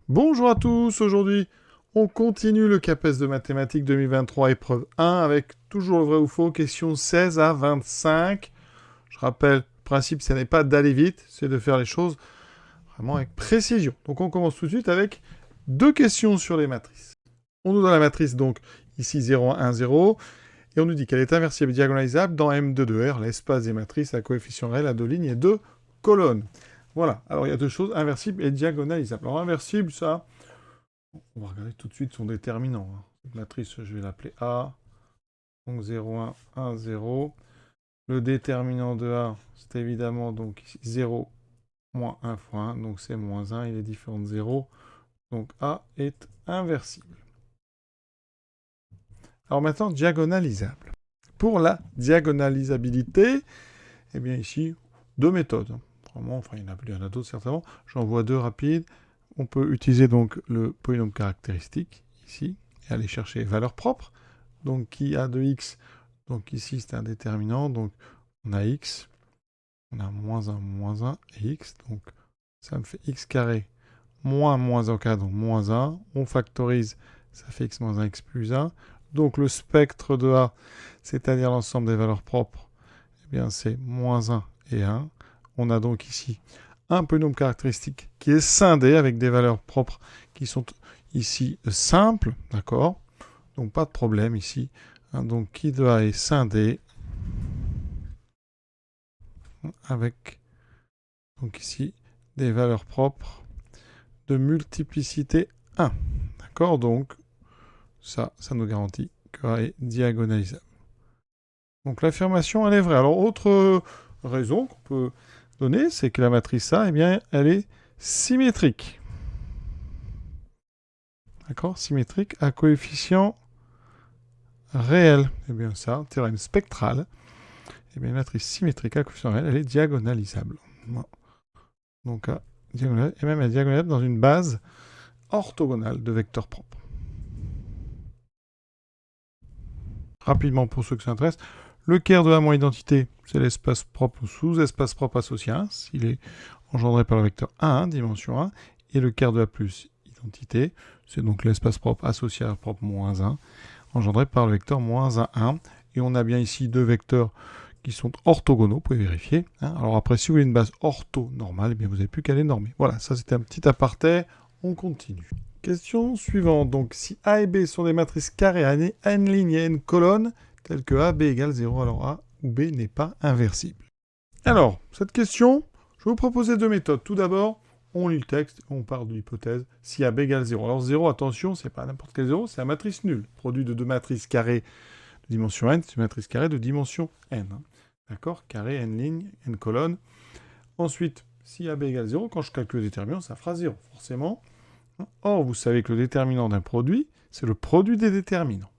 Bonjour à tous, aujourd'hui on continue le CAPES de mathématiques 2023 épreuve 1 avec toujours le vrai ou faux, questions 16 à 25. Je rappelle, le principe ce n'est pas d'aller vite, c'est de faire les choses vraiment avec précision. Donc on commence tout de suite avec deux questions sur les matrices. On nous donne la matrice donc ici 0, 1, 0 et on nous dit qu'elle est inversible et diagonalisable dans M2 R, l'espace des matrices à coefficient réel à deux lignes et deux colonnes. Voilà, alors il y a deux choses, inversible et diagonalisable. Alors inversible, ça, on va regarder tout de suite son déterminant. Cette matrice, je vais l'appeler A. Donc 0, 1, 1, 0. Le déterminant de A, c'est évidemment donc 0 moins 1 fois 1. Donc c'est moins 1, il est différent de 0. Donc A est inversible. Alors maintenant, diagonalisable. Pour la diagonalisabilité, eh bien ici, deux méthodes. Vraiment, enfin, il y en a d'autres certainement. J'en vois deux rapides. On peut utiliser donc le polynôme caractéristique, ici, et aller chercher les valeurs propres. Donc, qui a de x, donc ici, c'est un déterminant. Donc, on a x, on a moins 1, et x. Donc, ça me fait x carré moins 1 au carré, donc moins 1. On factorise, ça fait x moins 1, x plus 1. Donc, le spectre de A, c'est-à-dire l'ensemble des valeurs propres, eh bien, c'est moins 1 et 1. On a donc ici un polynôme caractéristique qui est scindé avec des valeurs propres qui sont ici simples, d'accord? Donc pas de problème ici. Donc qui de A est scindé avec donc ici des valeurs propres de multiplicité 1. D'accord? Donc ça nous garantit que A est diagonalisable. Donc l'affirmation, elle est vraie. Alors autre raison qu'on peut donner, c'est que la matrice A, eh bien, elle est symétrique. D'accord? Symétrique à coefficient réel. Eh bien ça, théorème spectral. Eh bien, une matrice symétrique à coefficient réel, elle est diagonalisable. Voilà. Donc, diagonale, et même elle est diagonalisable dans une base orthogonale de vecteurs propres. Rapidement, pour ceux qui s'intéressent, le Ker de A moins identité, c'est l'espace propre ou sous-espace propre associé à 1, s'il est engendré par le vecteur A1, dimension 1, et le Ker de A plus identité, c'est donc l'espace propre associé à propre moins 1, engendré par le vecteur moins 1, 1. Et on a bien ici deux vecteurs qui sont orthogonaux, vous pouvez vérifier. Alors après, si vous voulez une base orthonormale, eh bien vous n'avez plus qu'à les normer. Voilà, ça c'était un petit aparté, on continue. Question suivante. Donc, si A et B sont des matrices carrées à n lignes et n colonnes, telles que A, B égale 0, alors A ou B n'est pas inversible. Alors, cette question, je vais vous proposer deux méthodes. Tout d'abord, on lit le texte, on part de l'hypothèse si A, B égale 0. Alors 0, attention, c'est pas n'importe quel 0, c'est la matrice nulle. Produit de deux matrices carrées de dimension n, c'est une matrice carrée de dimension n. D'accord? Carré, n lignes, n colonnes. Ensuite, si AB égale 0, quand je calcule le déterminant, ça fera 0, forcément. Or, vous savez que le déterminant d'un produit, c'est le produit des déterminants.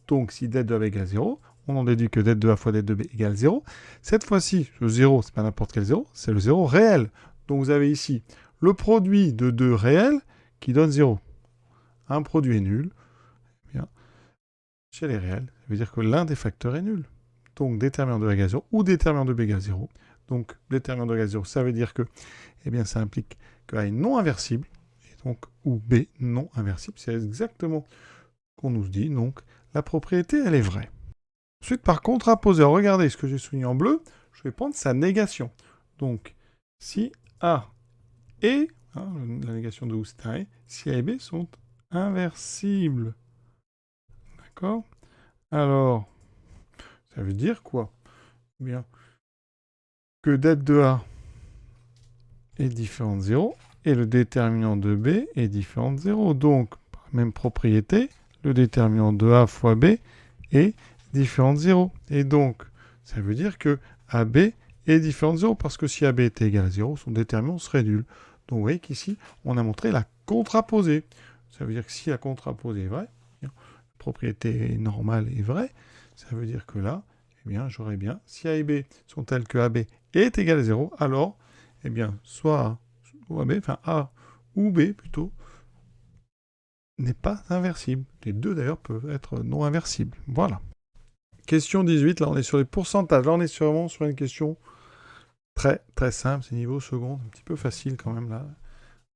Donc, si det de AB égale 0, on en déduit que det de A fois det de B égale 0. Cette fois-ci, le 0, c'est pas n'importe quel 0, c'est le 0 réel. Donc, vous avez ici le produit de deux réels qui donne 0. Un produit est nul. Eh bien, chez les réels, ça veut dire que l'un des facteurs est nul. Donc, déterminant de A égale 0 ou déterminant de B égale 0. Donc, déterminant de A égale 0, ça veut dire que eh bien, ça implique que A est non inversible. Donc, ou B non inversible. C'est exactement ce qu'on nous dit. Donc, la propriété, elle est vraie. Ensuite, par contraposé, regardez ce que j'ai souligné en bleu, je vais prendre sa négation. Donc, si A et, la négation de où c'est un et, si A et B sont inversibles. D'accord? Alors, ça veut dire quoi? Eh bien, que det de A est différent de 0 et le déterminant de B est différent de 0. Donc, même propriété, le déterminant de A fois B est différent de 0. Et donc, ça veut dire que AB est différent de 0, parce que si AB était égal à 0, son déterminant serait nul. Donc vous voyez qu'ici, on a montré la contraposée. Ça veut dire que si la contraposée est vraie, la propriété normale est vraie, ça veut dire que là, eh bien, j'aurais bien, si A et B sont tels que AB est égal à 0, alors, eh bien, soit A ou AB, enfin A ou B plutôt, n'est pas inversible. Les deux d'ailleurs peuvent être non inversibles. Voilà. Question 18, là on est sur les pourcentages. Là on est vraiment sur une question très très simple. C'est niveau seconde, un petit peu facile quand même là.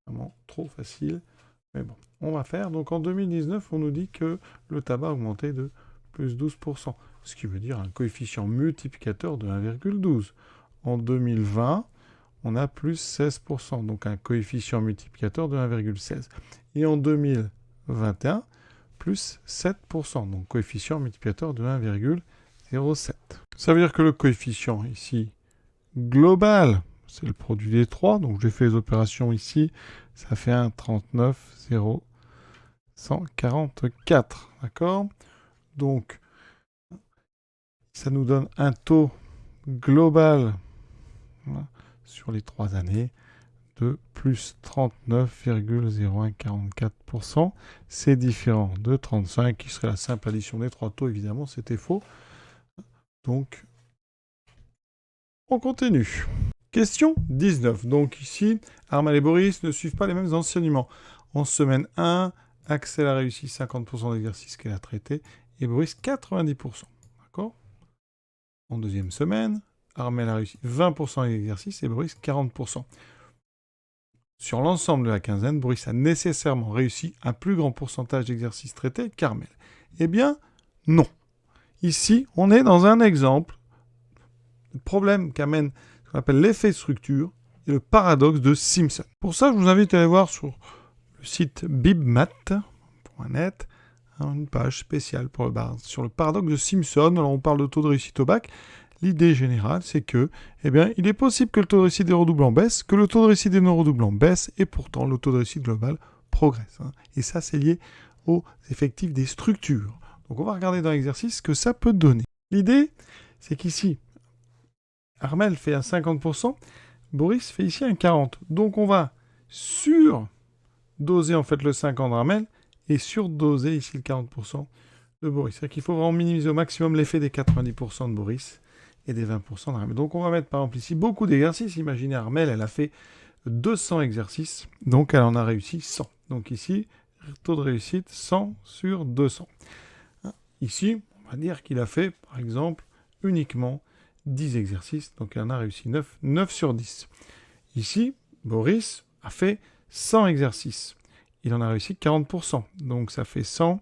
Vraiment trop facile. Mais bon, on va faire. Donc en 2019, on nous dit que le tabac a augmenté de plus 12%, ce qui veut dire un coefficient multiplicateur de 1,12. En 2020, on a plus 16%, donc un coefficient multiplicateur de 1,16. Et en 2021, plus 7%, donc coefficient multiplicateur de 1,07. Ça veut dire que le coefficient ici, global, c'est le produit des trois, donc j'ai fait les opérations ici, ça fait un 39,0144, d'accord? Donc, ça nous donne un taux global, voilà, sur les 3 années de plus 39,0144%. C'est différent de 35, qui serait la simple addition des trois taux, évidemment, c'était faux. Donc, on continue. Question 19. Donc ici, Armel et Boris ne suivent pas les mêmes enseignements. En semaine 1, Axel a réussi 50% d'exercices qu'elle a traités et Boris 90%. D'accord? En deuxième semaine, Armel a réussi 20% d'exercices et Boris 40%. Sur l'ensemble de la quinzaine, Boris a nécessairement réussi un plus grand pourcentage d'exercices traités qu'Armel. Eh bien, non. Ici, on est dans un exemple de problème qu'amène ce qu'on appelle l'effet de structure et le paradoxe de Simpson. Pour ça, je vous invite à aller voir sur le site bibmat.net une page spéciale sur le paradoxe de Simpson. Alors, on parle de taux de réussite au bac. L'idée générale, c'est que, eh bien, il est possible que le taux de réussite des redoublants baisse, que le taux de réussite des non-redoublants baisse, et pourtant, le taux de réussite global progresse. Et ça, c'est lié aux effectifs des structures. Donc, on va regarder dans l'exercice ce que ça peut donner. L'idée, c'est qu'ici, Armel fait un 50%, Boris fait ici un 40%. Donc, on va surdoser en fait le 50 d'Armel et surdoser ici le 40% de Boris. C'est-à-dire qu'il faut vraiment minimiser au maximum l'effet des 90% de Boris et des 20% d'Armel. Donc on va mettre par exemple ici beaucoup d'exercices. Imaginez Armel, elle a fait 200 exercices, donc elle en a réussi 100. Donc ici, taux de réussite 100 sur 200. Ici, on va dire qu'il a fait par exemple uniquement 10 exercices, donc elle en a réussi 9 sur 10. Ici, Boris a fait 100 exercices. Il en a réussi 40%. Donc ça fait 100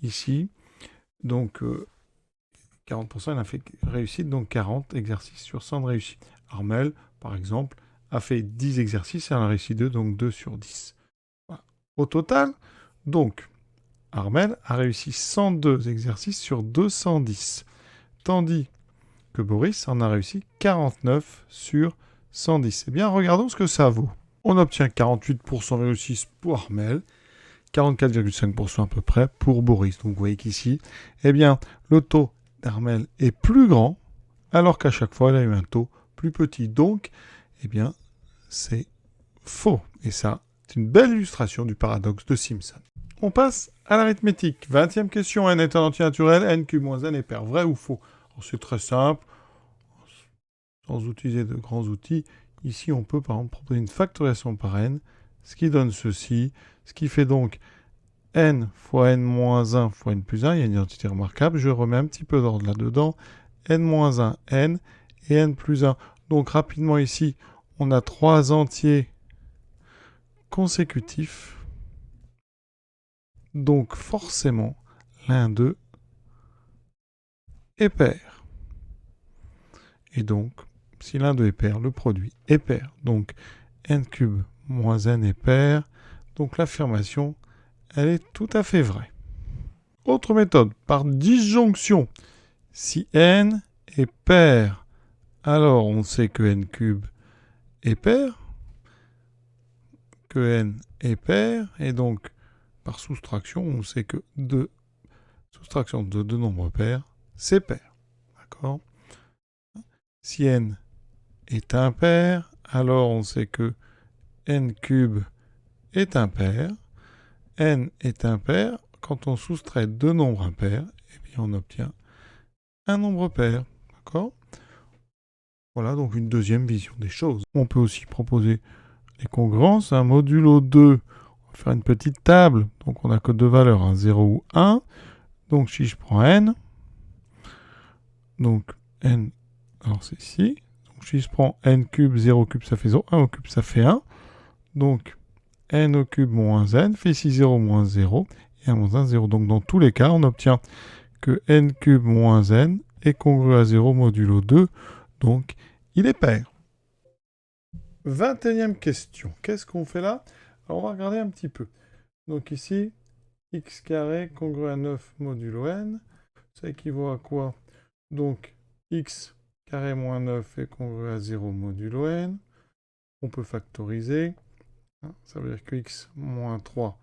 ici. Donc 40%, il a fait réussite, donc 40 exercices sur 100 de réussite. Armel, par exemple, a fait 10 exercices et en a réussi 2, donc 2 sur 10. Voilà. Au total, donc, Armel a réussi 102 exercices sur 210. Tandis que Boris en a réussi 49 sur 110. Eh bien, regardons ce que ça vaut. On obtient 48% réussite pour Armel, 44,5% à peu près pour Boris. Donc vous voyez qu'ici, eh bien, le taux d'Armel est plus grand, alors qu'à chaque fois, elle a eu un taux plus petit. Donc, eh bien, c'est faux. Et ça, c'est une belle illustration du paradoxe de Simpson. On passe à l'arithmétique. 20e question, n est un entier naturel, n cube moins n est pair. Vrai ou faux? C'est très simple, sans utiliser de grands outils. Ici, on peut par exemple proposer une factorisation par n, ce qui donne ceci, ce qui fait donc n fois n moins 1 fois n plus 1, il y a une identité remarquable, je remets un petit peu d'ordre là-dedans, n moins 1, n, et n plus 1. Donc rapidement ici, on a 3 entiers consécutifs, donc forcément, l'un d'eux est pair. Et donc, si l'un d'eux est pair, le produit est pair. Donc, n cube moins n est pair. Donc, l'affirmation, elle est tout à fait vraie. Autre méthode, par disjonction. Si n est pair, alors on sait que n cube est pair, que n est pair, et donc, par soustraction, on sait que soustraction de deux nombres pairs, c'est pair. D'accord ? Si n est impair, alors on sait que n cube est impair. N est impair. Quand on soustrait deux nombres impairs, eh bien on obtient un nombre pair. D'accord ? Voilà donc une deuxième vision des choses. On peut aussi proposer les congruences. Un modulo 2, on va faire une petite table. Donc on n'a que deux valeurs, un 0 ou 1. Donc si je prends n, donc n, alors c'est ici. Donc si je prends n cube, 0 cube, ça fait 0. 1 au cube, ça fait 1. Donc n au cube moins n fait ici 0 moins 0, et 1 moins 1, 0. Donc dans tous les cas, on obtient que n cube moins n est congru à 0 modulo 2, donc il est pair. 21e question. Qu'est-ce qu'on fait là? Alors on va regarder un petit peu. Donc ici, x carré congru à 9 modulo n, ça équivaut à quoi? Donc x carré moins 9 est congru à 0 modulo n. On peut factoriser. Ça veut dire que x moins 3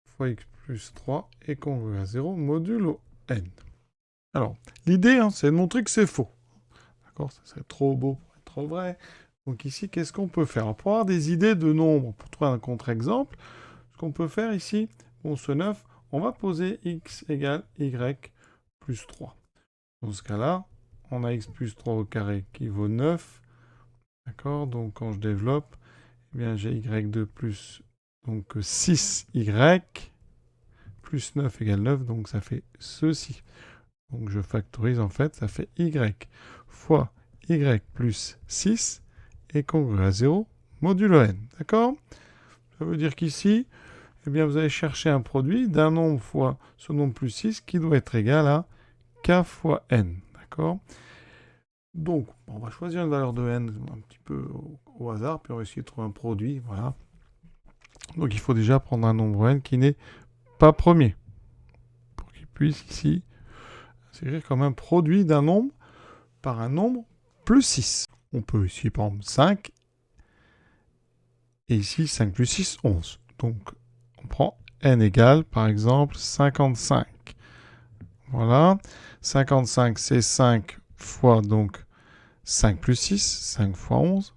fois x plus 3 est congru à 0 modulo n. Alors, l'idée, c'est de montrer que c'est faux. D'accord? Ça serait trop beau pour être trop vrai. Donc ici, qu'est-ce qu'on peut faire? Pour avoir des idées de nombres, pour trouver un contre-exemple, ce qu'on peut faire ici, bon, ce 9, on va poser x égale y plus 3. Dans ce cas-là, on a x plus 3 au carré qui vaut 9. D'accord? Donc quand je développe, eh bien j'ai y2 plus donc 6y plus 9 égale 9, donc ça fait ceci. Donc je factorise en fait, ça fait y fois y plus 6 est congru à 0 modulo n. D'accord? Ça veut dire qu'ici, eh bien, vous allez chercher un produit d'un nombre fois ce nombre plus 6 qui doit être égal à k fois n. D'accord? Donc, on va choisir une valeur de n un petit peu au hasard, puis on va essayer de trouver un produit. Voilà. Donc il faut déjà prendre un nombre n qui n'est pas premier, pour qu'il puisse ici s'écrire comme un produit d'un nombre par un nombre plus 6. On peut ici prendre 5, et ici 5 plus 6, 11. Donc on prend n égale, par exemple, 55. Voilà, 55 c'est 5 fois donc 5 plus 6, 5 fois 11.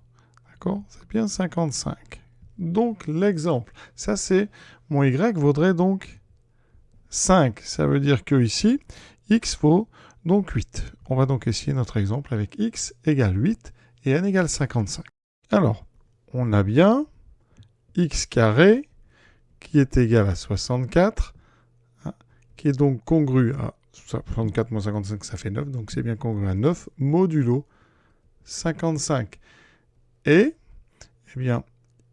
D'accord? C'est bien 55. Donc l'exemple, ça c'est mon y vaudrait donc 5. Ça veut dire que ici, x vaut donc 8. On va donc essayer notre exemple avec x égale 8 et n égale 55. Alors, on a bien x carré qui est égal à 64, qui est donc congru à 64 moins 55, ça fait 9, donc c'est bien congru à 9 modulo 55. Et, eh bien,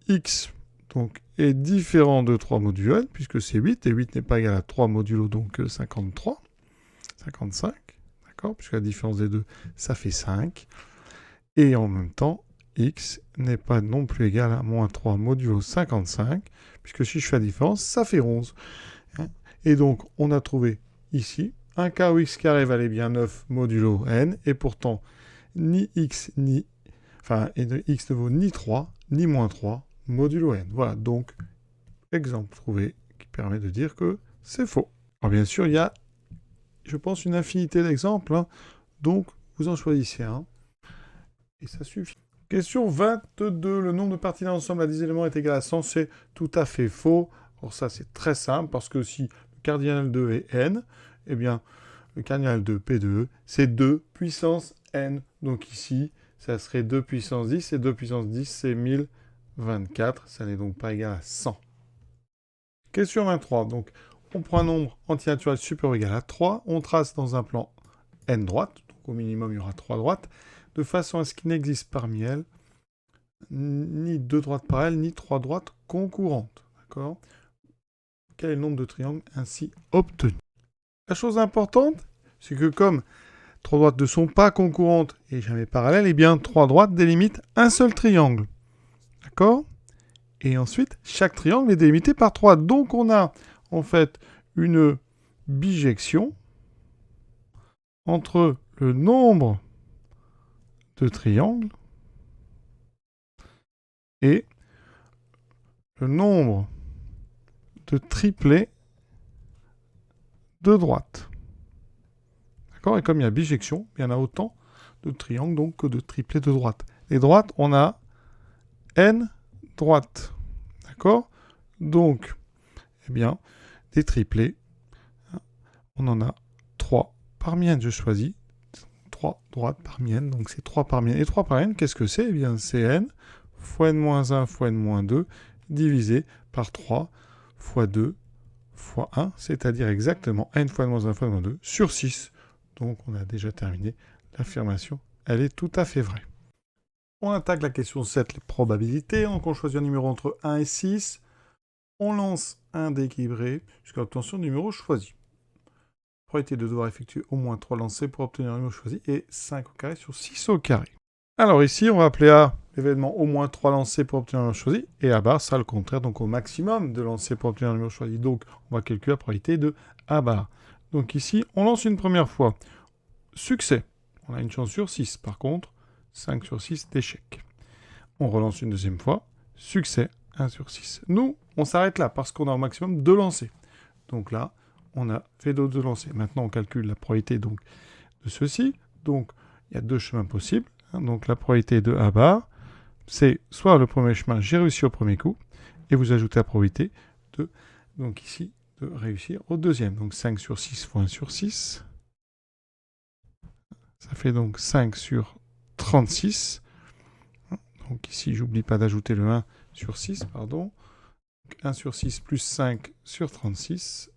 x donc, est différent de 3 modulo n, puisque c'est 8, et 8 n'est pas égal à 3 modulo, donc 53, 55, d'accord, puisque la différence des deux, ça fait 5. Et en même temps, x n'est pas non plus égal à moins 3 modulo 55, puisque si je fais la différence, ça fait 11. Et donc, on a trouvé ici un cas où x carré valait bien 9 modulo n, et pourtant, ni x, ni... Enfin, x ne vaut ni 3, ni moins 3, modulo n. Voilà, donc, exemple trouvé qui permet de dire que c'est faux. Alors bien sûr, il y a, je pense, une infinité d'exemples, donc vous en choisissez un, et ça suffit. Question 22, le nombre de parties d'un ensemble à 10 éléments est égal à 100, c'est tout à fait faux. Alors ça, c'est très simple, parce que si le cardinal 2 est n, eh bien, le cardinal 2, P de E, c'est 2 puissance n. Donc ici, ça serait 2 puissance 10, et 2 puissance 10, c'est 1024. Ça n'est donc pas égal à 100. Question 23. Donc, on prend un nombre entier naturel supérieur ou égal à 3. On trace dans un plan n droite. Donc, au minimum, il y aura 3 droites. De façon à ce qu'il n'existe parmi elles ni 2 droites parallèles, ni 3 droites concurrentes. D'accord? Quel est le nombre de triangles ainsi obtenus? La chose importante, c'est que comme 3 droites ne sont pas concurrentes et jamais parallèles, eh bien 3 droites délimitent un seul triangle. D'accord? Et ensuite, chaque triangle est délimité par 3. Donc on a en fait une bijection entre le nombre de triangles et le nombre de triplets de droite. D'accord? Et comme il y a bijection, il y en a autant de triangles donc que de triplets de droite. Les droites, on a n droites. D'accord? Donc, eh bien, des triplets, on en a 3 parmi n, je choisis 3 droites parmi n, donc c'est 3 parmi n. Et 3 par n, qu'est-ce que c'est? Eh bien, c'est n fois n-1 fois n-2 divisé par 3 fois 2 fois 1, c'est-à-dire exactement n fois n-1 fois n-2 sur 6. Donc, on a déjà terminé. L'affirmation, elle est tout à fait vraie. On attaque la question 7, les probabilités. Donc, on choisit un numéro entre 1 et 6. On lance un dé équilibré jusqu'à l'obtention du numéro choisi. Probabilité de devoir effectuer au moins 3 lancers pour obtenir un numéro choisi et 5 au carré sur 6 au carré. Alors ici, on va appeler A l'événement au moins 3 lancers pour obtenir un numéro choisi, et A bar, ça le contraire, donc au maximum de lancers pour obtenir un numéro choisi. Donc, on va calculer la probabilité de A bar. Donc ici, on lance une première fois. Succès. On a une chance sur 6. Par contre, 5 sur 6 d'échec. On relance une deuxième fois. Succès, 1 sur 6. Nous, on s'arrête là parce qu'on a au maximum 2 lancers. Donc là, on a fait d'autres 2 lancers. Maintenant, on calcule la probabilité donc, de ceci. Donc, il y a 2 chemins possibles. Donc, la probabilité de A bar, c'est soit le premier chemin, j'ai réussi au premier coup, et vous ajoutez la probabilité de, donc ici, de réussir au deuxième. Donc, 5 sur 6 fois 1 sur 6. Ça fait donc 5 sur 36. Donc ici, j'oublie pas d'ajouter le 1 sur 6, pardon. Donc 1 sur 6 plus 5 sur 36.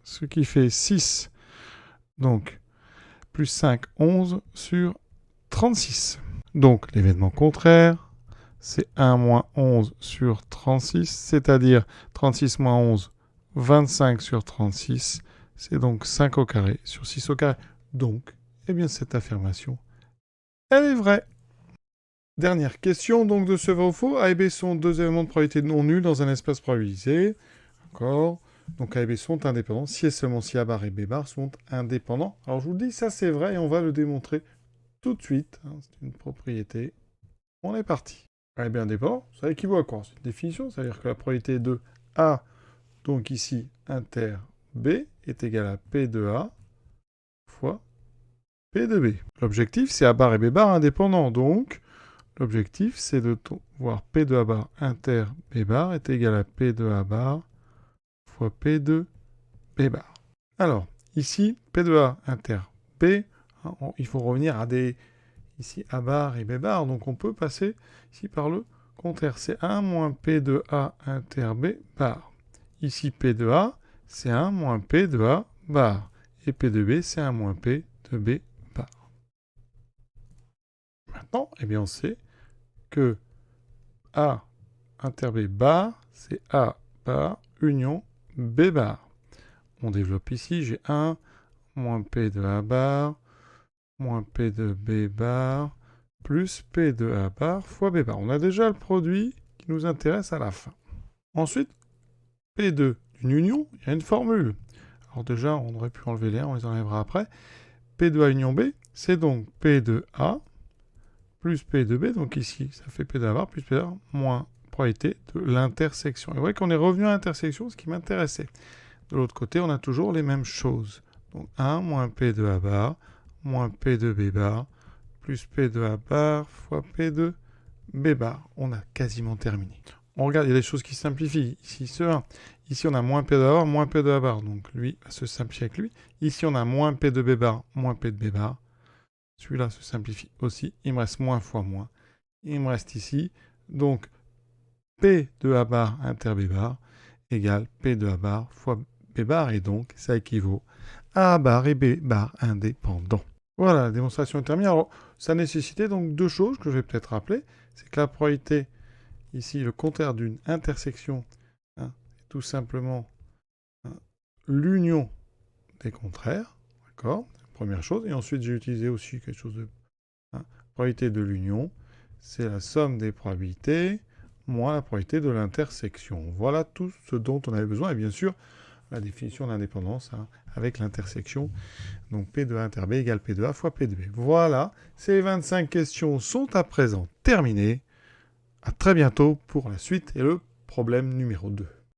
Ce qui fait 6. Donc, plus 5, 11 sur 36. Donc, l'événement contraire, c'est 1 moins 11 sur 36, c'est-à-dire 36 moins 11, 25 sur 36. C'est donc 5 au carré sur 6 au carré. Donc, eh bien, cette affirmation, elle est vraie. Dernière question, donc, de ce vrai ou faux. A et B sont deux éléments de probabilité non nuls dans un espace probabilisé. D'accord. Donc, A et B sont indépendants si et seulement si A bar et B bar sont indépendants. Alors, je vous le dis, ça c'est vrai et on va le démontrer tout de suite. C'est une propriété. On est parti. A et B indépendants, ça équivaut à quoi? C'est une définition, c'est-à-dire que la probabilité de A, donc ici, inter B, est égale à P de A fois P de B. L'objectif, c'est A bar et B bar indépendants. Donc, l'objectif, c'est de voir P de A bar inter B bar est égal à P de A bar fois P de B bar. Alors, ici, P de A inter B, il faut revenir à des... Ici, A bar et B bar, donc on peut passer ici par le contraire. C'est 1 moins P de A inter B bar. Ici, P de A, c'est 1 moins P de A bar. Et P de B, c'est 1 moins P de B bar. Maintenant, eh bien, on sait que A inter B bar, c'est A bar union B bar. On développe ici, j'ai 1 moins P de A bar, moins P de B bar, plus P de A bar fois B bar. On a déjà le produit qui nous intéresse à la fin. Ensuite, P2 d'une union, il y a une formule. Alors déjà, on aurait pu enlever les 1, on les enlèvera après. P de A union B, c'est donc P de A plus P de B. Donc ici, ça fait P de A bar plus P de A moins probabilité de l'intersection. Et vous voyez qu'on est revenu à l'intersection, ce qui m'intéressait. De l'autre côté, on a toujours les mêmes choses. Donc 1 moins P de A bar moins P de B bar plus P de A bar fois P de B bar. On a quasiment terminé. On regarde, il y a des choses qui simplifient. Ici, ce 1. Ici, on a moins P de A bar, moins P de A bar. Donc, lui va se simplifier avec lui. Ici, on a moins P de B bar, moins P de B bar. Celui-là se simplifie aussi. Il me reste moins fois moins. Il me reste ici. Donc, P de A bar inter B bar égale P de A bar fois B bar. Et donc, ça équivaut à A bar et B bar indépendants. Voilà, la démonstration est terminée. Alors, ça nécessitait donc deux choses que je vais peut-être rappeler. C'est que la probabilité, ici, le contraire d'une intersection, c'est tout simplement l'union des contraires. D'accord? Première chose. Et ensuite, j'ai utilisé aussi quelque chose de... probabilité de l'union, c'est la somme des probabilités moins la probabilité de l'intersection. Voilà tout ce dont on avait besoin. Et bien sûr, la définition d'indépendance avec l'intersection. Donc P de A inter B égale P de A fois P de B. Voilà, ces 25 questions sont à présent terminées. À très bientôt pour la suite et le problème numéro 2.